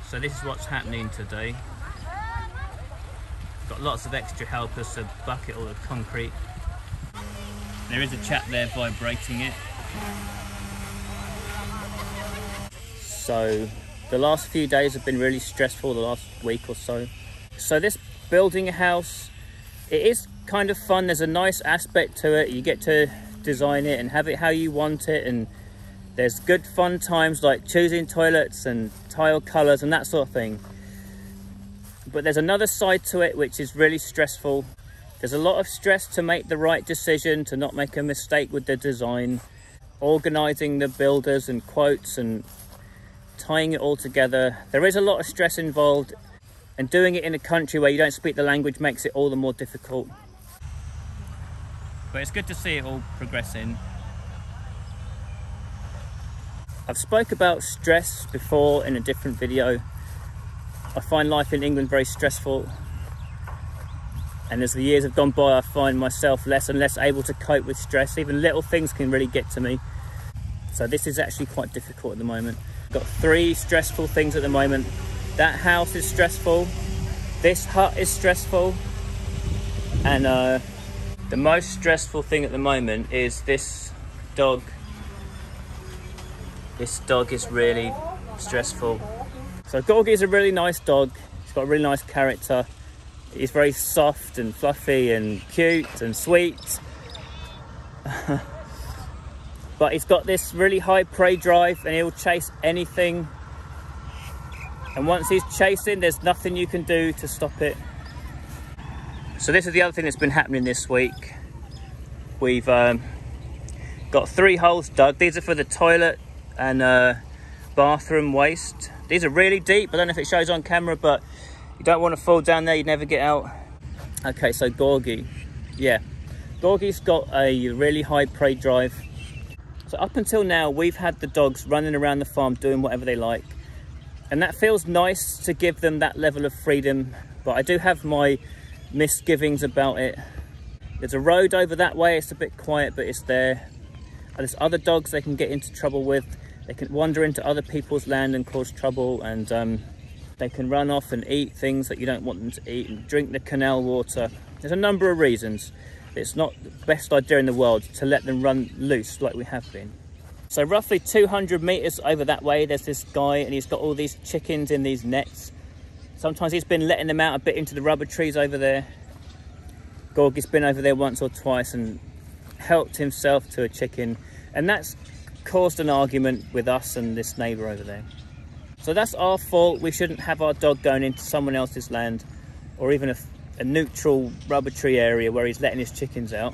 So this is what's happening today. Got lots of extra helpers to bucket all the concrete. There is a chap there vibrating it. So the last few days have been really stressful, the last week or so. So this building a house, it is kind of fun. There's a nice aspect to it. You get to design it and have it how you want it, and there's good fun times like choosing toilets and tile colours and that sort of thing. But there's another side to it which is really stressful. There's a lot of stress to make the right decision, to not make a mistake with the design, organising the builders and quotes and tying it all together. There is a lot of stress involved, and doing it in a country where you don't speak the language makes it all the more difficult. But it's good to see it all progressing. I've spoke about stress before in a different video. I find life in England very stressful, and as the years have gone by I find myself less and less able to cope with stress. Even little things can really get to me. So this is actually quite difficult at the moment. I've got 3 stressful things at the moment. That house is stressful, this hut is stressful, and the most stressful thing at the moment is this dog. This dog is really stressful. So Gorgie is a really nice dog. He's got a really nice character. He's very soft and fluffy and cute and sweet. But he's got this really high prey drive, and he'll chase anything. And once he's chasing, there's nothing you can do to stop it. So this is the other thing that's been happening this week. We've got 3 holes dug. These are for the toilet and bathroom waste. These are really deep. I don't know if it shows on camera, but you don't want to fall down there, you'd never get out. Okay, so Gorgie. Yeah, Gorgie's got a really high prey drive. So up until now, we've had the dogs running around the farm doing whatever they like. And that feels nice to give them that level of freedom. But I do have my misgivings about it. There's a road over that way. It's a bit quiet, but it's there. And there's other dogs they can get into trouble with. They can wander into other people's land and cause trouble, and they can run off and eat things that you don't want them to eat and drink the canal water. There's a number of reasons. It's not the best idea in the world to let them run loose like we have been. So roughly 200 meters over that way, there's this guy, and he's got all these chickens in these nets. Sometimes he's been letting them out a bit into the rubber trees over there. Gorgie's been over there once or twice and helped himself to a chicken, and that's caused an argument with us and this neighbour over there. So that's our fault. We shouldn't have our dog going into someone else's land, or even a neutral rubber tree area where he's letting his chickens out,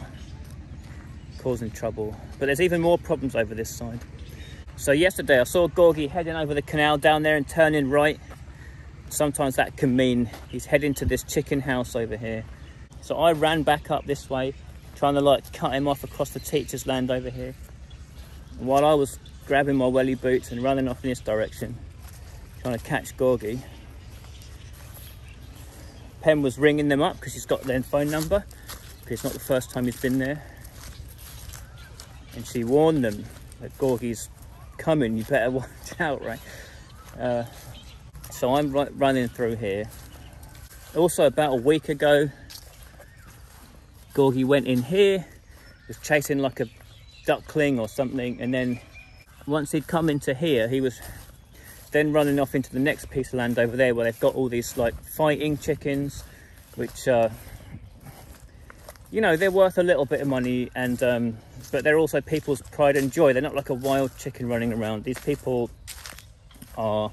causing trouble. But there's even more problems over this side. So yesterday I saw Gorgie heading over the canal down there and turning right. Sometimes that can mean he's heading to this chicken house over here. So I ran back up this way, trying to like cut him off across the teacher's land over here. And while I was grabbing my welly boots and running off in this direction, trying to catch Gorgie, Pen was ringing them up because he's got their phone number, because it's not the first time he's been there. And she warned them that Gorgie's coming, you better watch out, right? So I'm running through here. Also, about a week ago, Gorgie went in here, was chasing like a duckling or something, and then once he'd come into here, he was then running off into the next piece of land over there where they've got all these like fighting chickens, which you know, they're worth a little bit of money, and but they're also people's pride and joy. They're not like a wild chicken running around. These people are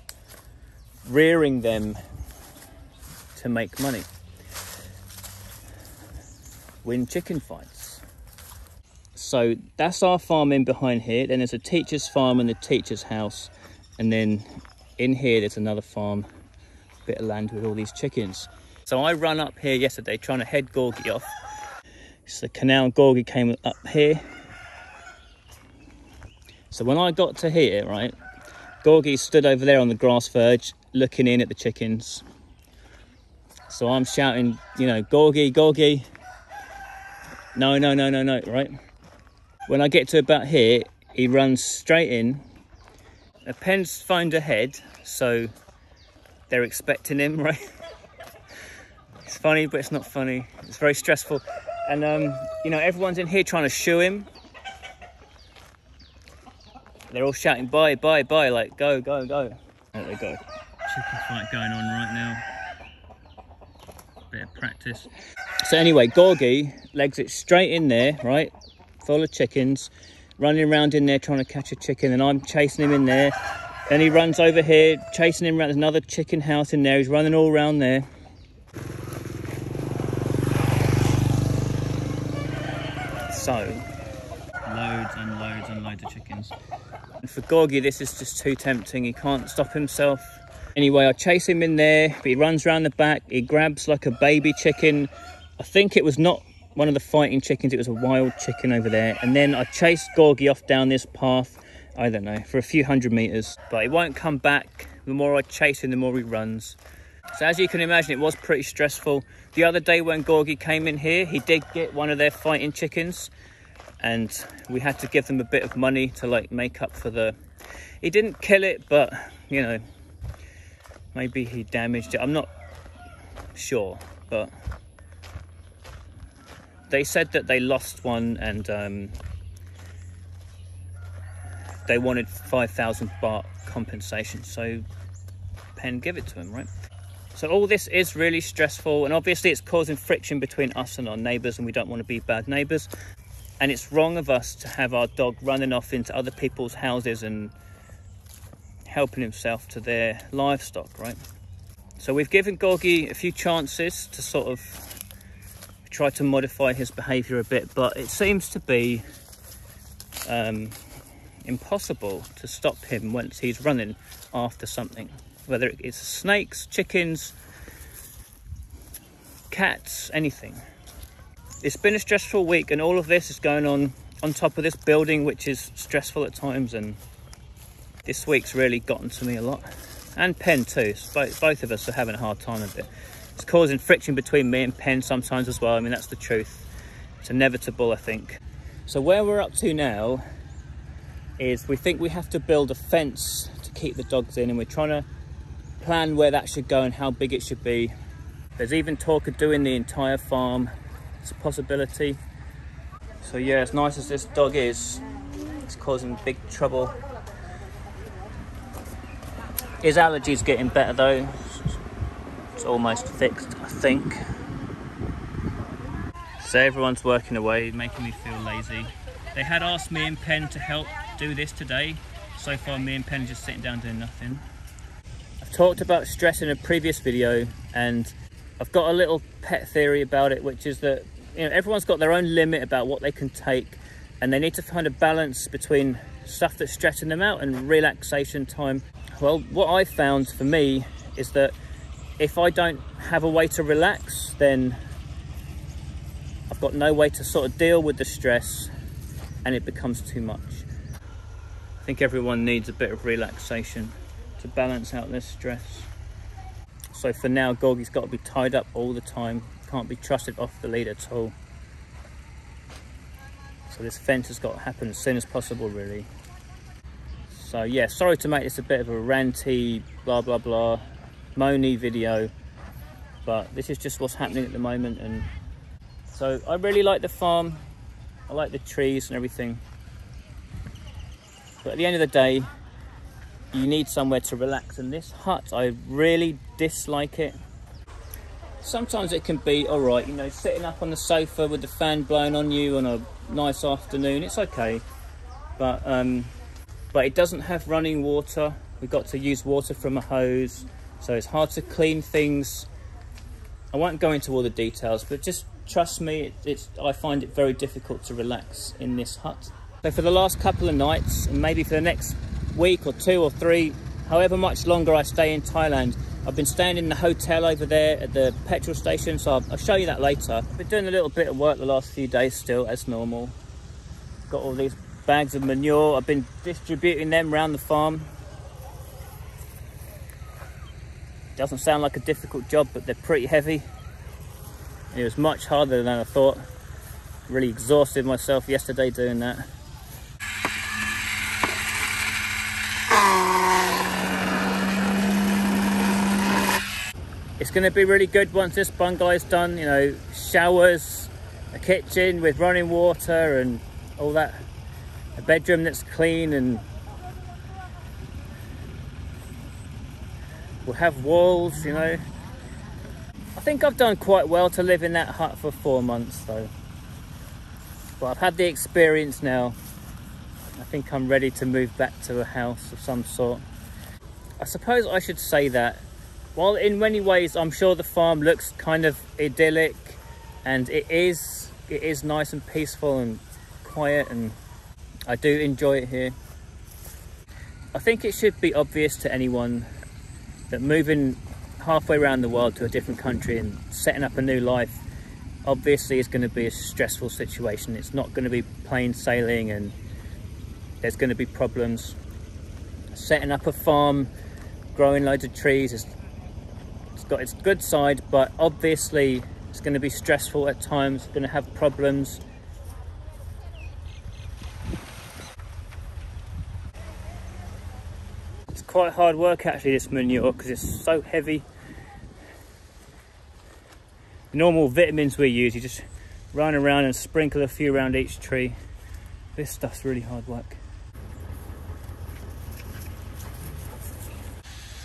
rearing them to make money, win chicken fights. So that's our farm in behind here. Then there's a teacher's farm and the teacher's house, and then in here there's another farm, bit of land with all these chickens. So I run up here yesterday trying to head Gorgie off. It's the canal. Gorgie came up here. So when I got to here, right, Gorgie stood over there on the grass verge looking in at the chickens. So I'm shouting, you know, Gorgie, Gorgie. No, no, no, no, no, right? When I get to about here, he runs straight in. Pen's phoned ahead, so they're expecting him, right? It's funny, but it's not funny. It's very stressful. And, you know, everyone's in here trying to shoo him. They're all shouting, bye, bye, bye, like, go, go, go. There they go. Chicken fight going on right now. Bit of practice. So anyway, Gorgie legs it straight in there, right? Full of chickens. Running around in there trying to catch a chicken, and I'm chasing him in there. Then he runs over here, chasing him around. There's another chicken house in there. He's running all around there. So, loads and loads and loads of chickens. And for Gorgie, this is just too tempting. He can't stop himself. Anyway, I chase him in there, but he runs around the back. He grabs like a baby chicken. I think it was not one of the fighting chickens, it was a wild chicken over there. And then I chased Gorgie off down this path, I don't know, for a few hundred meters. But he won't come back. The more I chase him, the more he runs. So as you can imagine, it was pretty stressful. The other day when Gorgie came in here, he did get one of their fighting chickens. And we had to give them a bit of money to like make up for the... He didn't kill it, but, you know, maybe he damaged it. I'm not sure, but... They said that they lost one and they wanted 5,000 baht compensation. So Penn, give it to him, right? So all this is really stressful, and obviously it's causing friction between us and our neighbours, and we don't want to be bad neighbours. And it's wrong of us to have our dog running off into other people's houses and helping himself to their livestock, right? So we've given Gorgie a few chances to sort of try to modify his behaviour a bit, but it seems to be impossible to stop him once he's running after something, whether it's snakes, chickens, cats, anything. It's been a stressful week, and all of this is going on top of this building, which is stressful at times, and this week's really gotten to me a lot. And Penn too. Both of us are having a hard time of it. It's causing friction between me and Penn sometimes as well. I mean, that's the truth. It's inevitable, I think. So where we're up to now is we think we have to build a fence to keep the dogs in, and we're trying to plan where that should go and how big it should be. There's even talk of doing the entire farm. It's a possibility. So yeah, as nice as this dog is, it's causing big trouble. His allergy's getting better though. It's almost fixed, I think. So everyone's working away, making me feel lazy. They had asked me and Penn to help do this today. So far, me and Penn are just sitting down doing nothing. I've talked about stress in a previous video, and I've got a little pet theory about it, which is that, you know, everyone's got their own limit about what they can take, and they need to find a balance between stuff that's stressing them out and relaxation time. Well, what I've found for me is that if I don't have a way to relax, then I've got no way to sort of deal with the stress, and it becomes too much. I think everyone needs a bit of relaxation to balance out their stress. So for now, Gorgie's got to be tied up all the time. Can't be trusted off the lead at all. So this fence has got to happen as soon as possible, really. So yeah, sorry to make this a bit of a ranty, blah, blah, blah, moany video, but this is just what's happening at the moment. And so I really like the farm. I like the trees and everything. But at the end of the day, you need somewhere to relax. And this hut, I really dislike it. Sometimes it can be all right, you know, sitting up on the sofa with the fan blowing on you on a nice afternoon, it's okay. But it doesn't have running water. We've got to use water from a hose, so it's hard to clean things. I won't go into all the details, but just trust me, I find it very difficult to relax in this hut. So for the last couple of nights, and maybe for the next week or 2 or 3, however much longer I stay in Thailand, I've been staying in the hotel over there at the petrol station, so I'll show you that later. I've been doing a little bit of work the last few days still, as normal. Got all these bags of manure. I've been distributing them around the farm. Doesn't sound like a difficult job, but they're pretty heavy. It was much harder than I thought. Really exhausted myself yesterday doing that. It's going to be really good once this bungalow is done. You know, showers, a kitchen with running water and all that, a bedroom that's clean, and we'll have walls, you know. I think I've done quite well to live in that hut for 4 months though. But I've had the experience now. I think I'm ready to move back to a house of some sort. I suppose I should say that while in many ways I'm sure the farm looks kind of idyllic, and it is nice and peaceful and quiet, and I do enjoy it here. I think it should be obvious to anyone that moving halfway around the world to a different country and setting up a new life obviously is going to be a stressful situation. It's not going to be plain sailing, and there's going to be problems. Setting up a farm, growing loads of trees, it's got its good side, but obviously it's going to be stressful at times, going to have problems. It's quite hard work actually, this manure, because it's so heavy. The normal vitamins we use, you just run around and sprinkle a few around each tree. This stuff's really hard work.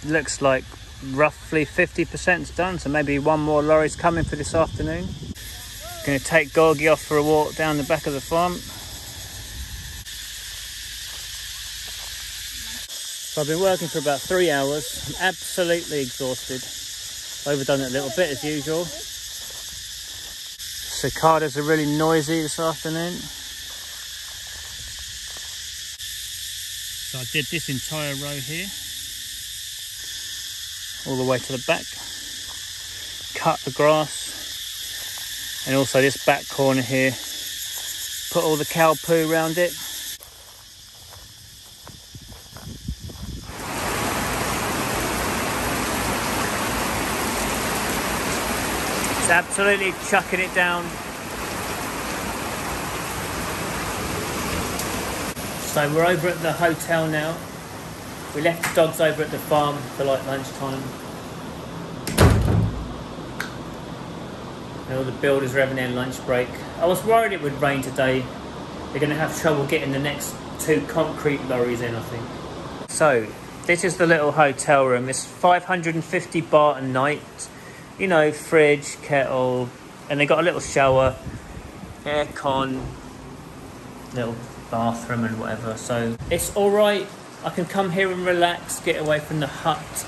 Looks like roughly 50%'s done, so maybe one more lorry's coming for this afternoon. Going to take Gorgie off for a walk down the back of the farm. So I've been working for about 3 hours. I'm absolutely exhausted. Overdone it a little bit as usual. Cicadas are really noisy this afternoon. So I did this entire row here, all the way to the back. Cut the grass, and also this back corner here. Put all the cow poo around it. It's absolutely chucking it down. So we're over at the hotel now. We left the dogs over at the farm for like lunchtime. And all the builders are having their lunch break. I was worried it would rain today. They're going to have trouble getting the next 2 concrete lorries in, I think. So this is the little hotel room. It's 550 baht a night. You know, fridge, kettle, and they got a little shower, aircon, little bathroom and whatever. So it's all right. I can come here and relax, get away from the hut.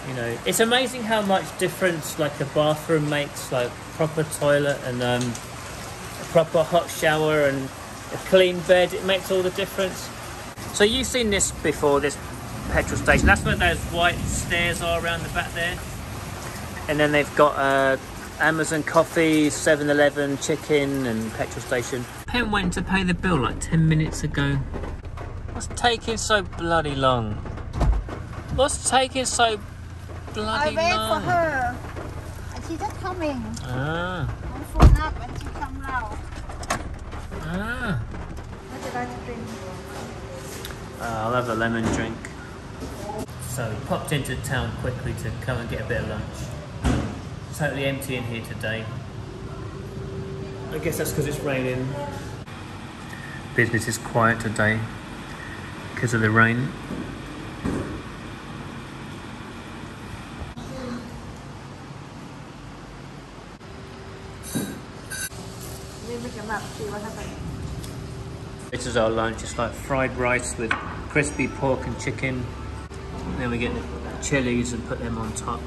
You know, it's amazing how much difference like the bathroom makes, like proper toilet and a proper hot shower and a clean bed. It makes all the difference. So you've seen this before, this petrol station. That's where those white stairs are around the back there. And then they've got Amazon coffee, 7-Eleven, chicken and petrol station. Pen went to pay the bill like 10 minutes ago. What's taking so bloody long? What's taking so bloody long? I wait for her. And she's just coming. Ah. I'm phone up and she comes out. Ah. What did I drink? I'll have a lemon drink. So we popped into town quickly to come and get a bit of lunch. Totally empty in here today. I guess that's because it's raining. Business is quiet today because of the rain. This is our lunch. It's like fried rice with crispy pork and chicken. And then we get the chilies and put them on top.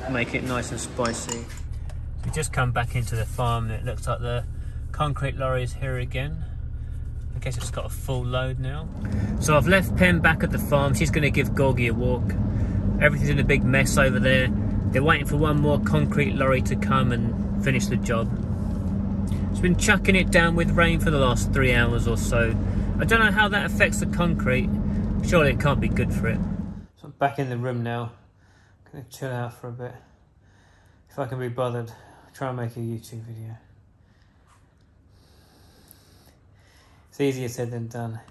Make it nice and spicy. We just come back into the farm and it looks like the concrete lorry is here again. I guess it's got a full load now. So I've left Pen back at the farm. She's going to give Gorgie a walk. Everything's in a big mess over there. They're waiting for one more concrete lorry to come and finish the job. It's been chucking it down with rain for the last 3 hours or so. I don't know how that affects the concrete. Surely it can't be good for it. So I'm back in the room now. Gonna chill out for a bit. If I can be bothered, try and make a YouTube video. It's easier said than done.